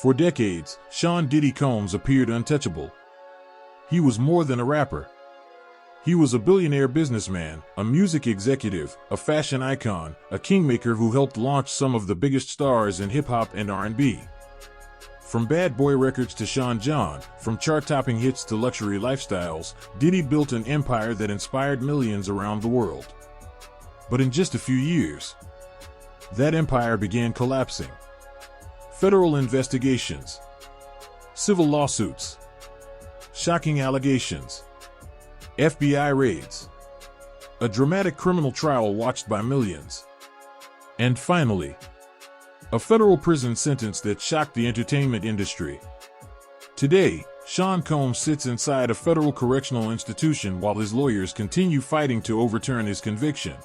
For decades, Sean Diddy Combs appeared untouchable. He was more than a rapper. He was a billionaire businessman, a music executive, a fashion icon, a kingmaker who helped launch some of the biggest stars in hip-hop and R&B. From Bad Boy Records to Sean John, from chart-topping hits to luxury lifestyles, Diddy built an empire that inspired millions around the world. But in just a few years, that empire began collapsing. Federal investigations, civil lawsuits, shocking allegations, FBI raids, a dramatic criminal trial watched by millions, and finally, a federal prison sentence that shocked the entertainment industry. Today, Sean Combs sits inside a federal correctional institution while his lawyers continue fighting to overturn his conviction.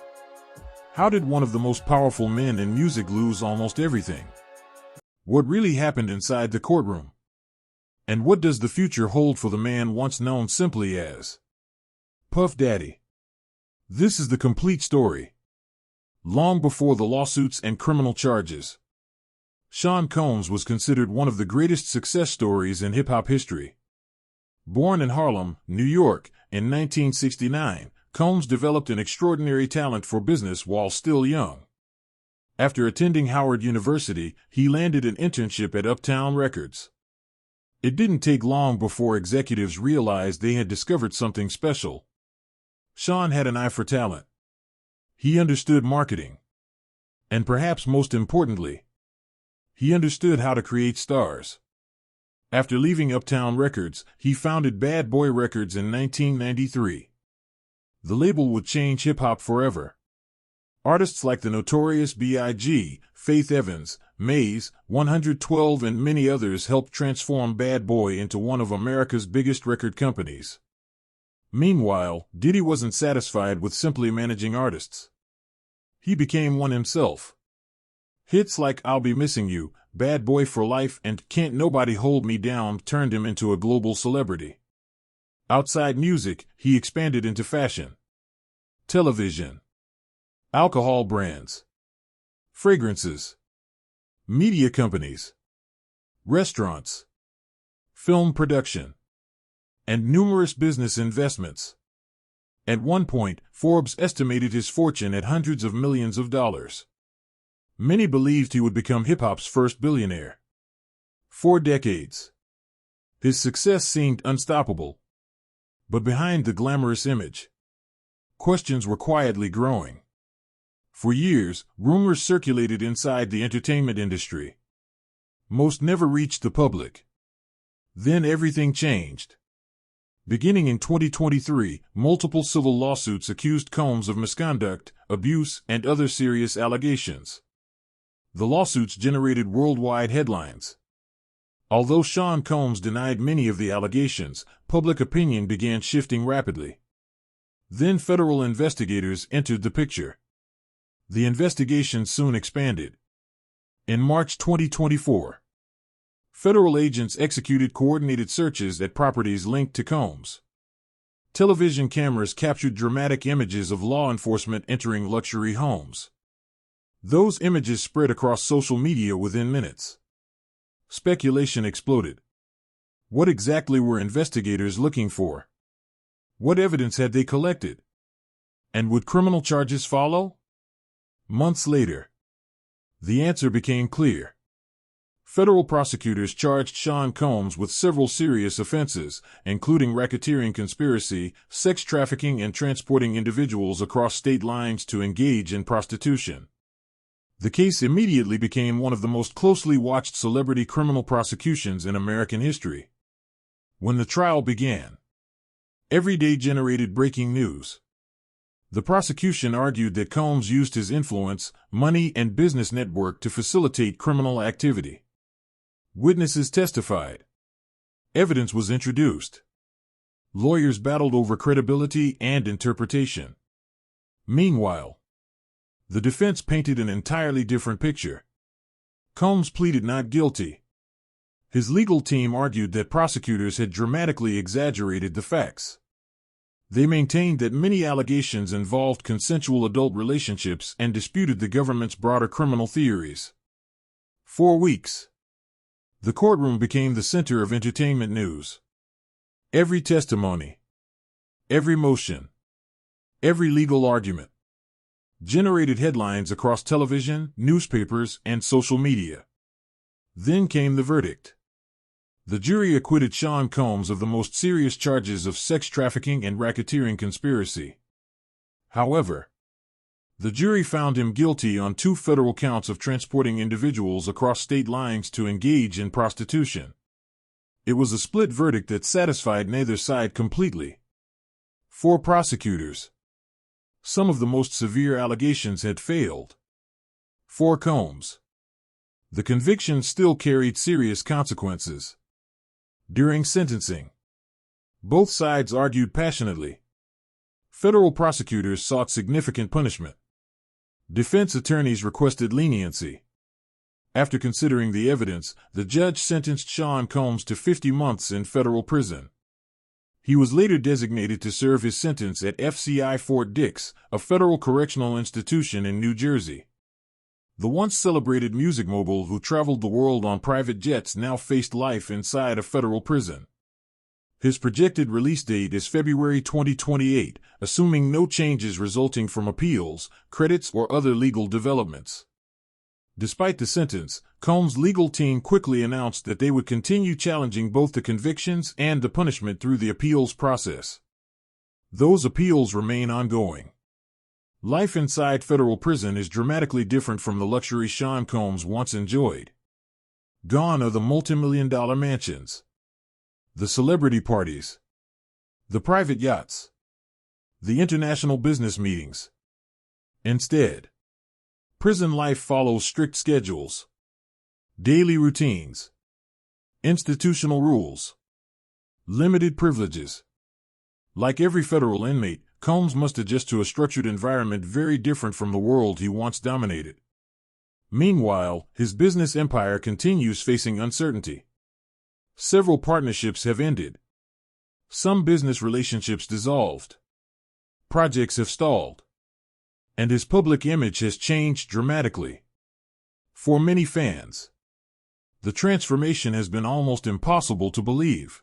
How did one of the most powerful men in music lose almost everything? What really happened inside the courtroom? And what does the future hold for the man once known simply as Puff Daddy? This is the complete story. Long before the lawsuits and criminal charges, Sean Combs was considered one of the greatest success stories in hip-hop history. Born in Harlem, New York, in 1969, Combs developed an extraordinary talent for business while still young. After attending Howard University, he landed an internship at Uptown Records. It didn't take long before executives realized they had discovered something special. Sean had an eye for talent. He understood marketing. And perhaps most importantly, he understood how to create stars. After leaving Uptown Records, he founded Bad Boy Records in 1993. The label would change hip-hop forever. Artists like the Notorious B.I.G., Faith Evans, Maze, 112 and many others helped transform Bad Boy into one of America's biggest record companies. Meanwhile, Diddy wasn't satisfied with simply managing artists. He became one himself. Hits like I'll Be Missing You, Bad Boy for Life, and Can't Nobody Hold Me Down turned him into a global celebrity. Outside music, he expanded into fashion, television, alcohol brands, fragrances, media companies, restaurants, film production, and numerous business investments. At one point, Forbes estimated his fortune at hundreds of millions of dollars. Many believed he would become hip-hop's first billionaire. For decades, his success seemed unstoppable. But behind the glamorous image, questions were quietly growing. For years, rumors circulated inside the entertainment industry. Most never reached the public. Then everything changed. Beginning in 2023, multiple civil lawsuits accused Combs of misconduct, abuse, and other serious allegations. The lawsuits generated worldwide headlines. Although Sean Combs denied many of the allegations, public opinion began shifting rapidly. Then federal investigators entered the picture. The investigation soon expanded. In March 2024, federal agents executed coordinated searches at properties linked to Combs. Television cameras captured dramatic images of law enforcement entering luxury homes. Those images spread across social media within minutes. Speculation exploded. What exactly were investigators looking for? What evidence had they collected? And would criminal charges follow? Months later, the answer became clear. Federal prosecutors charged Sean Combs with several serious offenses, including racketeering conspiracy, sex trafficking, and transporting individuals across state lines to engage in prostitution. The case immediately became one of the most closely watched celebrity criminal prosecutions in American history. When the trial began, every day generated breaking news. The prosecution argued that Combs used his influence, money, and business network to facilitate criminal activity. Witnesses testified. Evidence was introduced. Lawyers battled over credibility and interpretation. Meanwhile, the defense painted an entirely different picture. Combs pleaded not guilty. His legal team argued that prosecutors had dramatically exaggerated the facts. They maintained that many allegations involved consensual adult relationships and disputed the government's broader criminal theories. 4 weeks. The courtroom became the center of entertainment news. Every testimony, every motion, every legal argument generated headlines across television, newspapers, and social media. Then came the verdict. The jury acquitted Sean Combs of the most serious charges of sex trafficking and racketeering conspiracy. However, the jury found him guilty on 2 federal counts of transporting individuals across state lines to engage in prostitution. It was a split verdict that satisfied neither side completely. For prosecutors, some of the most severe allegations had failed. For Combs, the conviction still carried serious consequences. During sentencing, both sides argued passionately. Federal prosecutors sought significant punishment. Defense attorneys requested leniency. After considering the evidence, the judge sentenced Sean Combs to 50 months in federal prison. He was later designated to serve his sentence at FCI Fort Dix, a federal correctional institution in New Jersey. The once celebrated music mogul who traveled the world on private jets now faced life inside a federal prison. His projected release date is February 2028, assuming no changes resulting from appeals, credits, or other legal developments. Despite the sentence, Combs' legal team quickly announced that they would continue challenging both the convictions and the punishment through the appeals process. Those appeals remain ongoing. Life inside federal prison is dramatically different from the luxury Sean Combs once enjoyed. Gone are the multimillion-dollar mansions, the celebrity parties, the private yachts, the international business meetings. Instead, prison life follows strict schedules, daily routines, institutional rules, limited privileges. Like every federal inmate, Combs must adjust to a structured environment very different from the world he once dominated. Meanwhile, his business empire continues facing uncertainty. Several partnerships have ended. Some business relationships dissolved. Projects have stalled. And his public image has changed dramatically. For many fans, the transformation has been almost impossible to believe.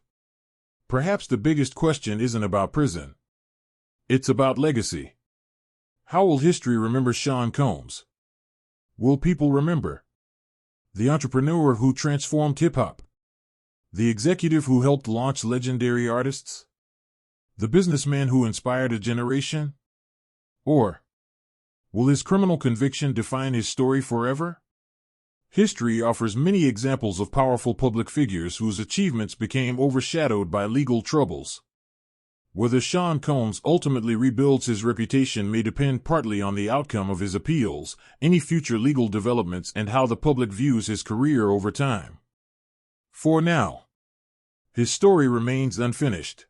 Perhaps the biggest question isn't about prison. It's about legacy. How will history remember Sean Combs? Will people remember the entrepreneur who transformed hip-hop? The executive who helped launch legendary artists? The businessman who inspired a generation? Or will his criminal conviction define his story forever? History offers many examples of powerful public figures whose achievements became overshadowed by legal troubles. Whether Sean Combs ultimately rebuilds his reputation may depend partly on the outcome of his appeals, any future legal developments, and how the public views his career over time. For now, his story remains unfinished.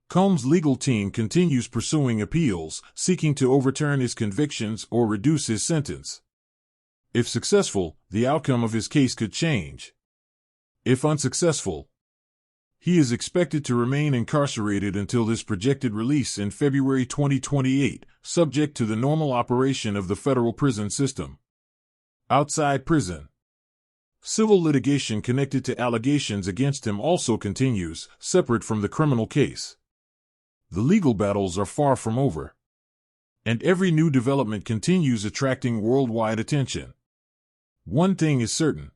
Combs' legal team continues pursuing appeals, seeking to overturn his convictions or reduce his sentence. If successful, the outcome of his case could change. If unsuccessful, he is expected to remain incarcerated until his projected release in February 2028, subject to the normal operation of the federal prison system. Outside prison, civil litigation connected to allegations against him also continues, separate from the criminal case. The legal battles are far from over, and every new development continues attracting worldwide attention. One thing is certain.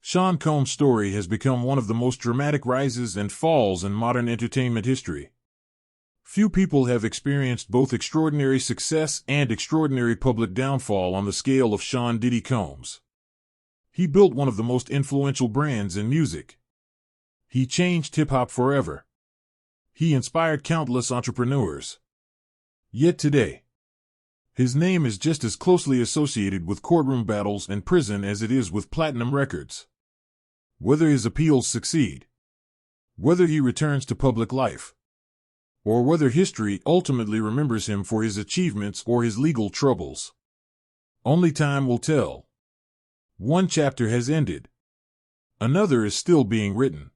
Sean Combs' story has become one of the most dramatic rises and falls in modern entertainment history. Few people have experienced both extraordinary success and extraordinary public downfall on the scale of Sean Diddy Combs. He built one of the most influential brands in music. He changed hip-hop forever. He inspired countless entrepreneurs. Yet today, his name is just as closely associated with courtroom battles and prison as it is with platinum records. Whether his appeals succeed, whether he returns to public life, or whether history ultimately remembers him for his achievements or his legal troubles, only time will tell. One chapter has ended. Another is still being written.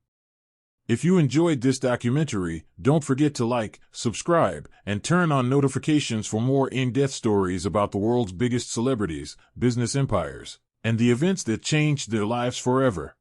If you enjoyed this documentary, don't forget to like, subscribe, and turn on notifications for more in-depth stories about the world's biggest celebrities, business empires, and the events that changed their lives forever.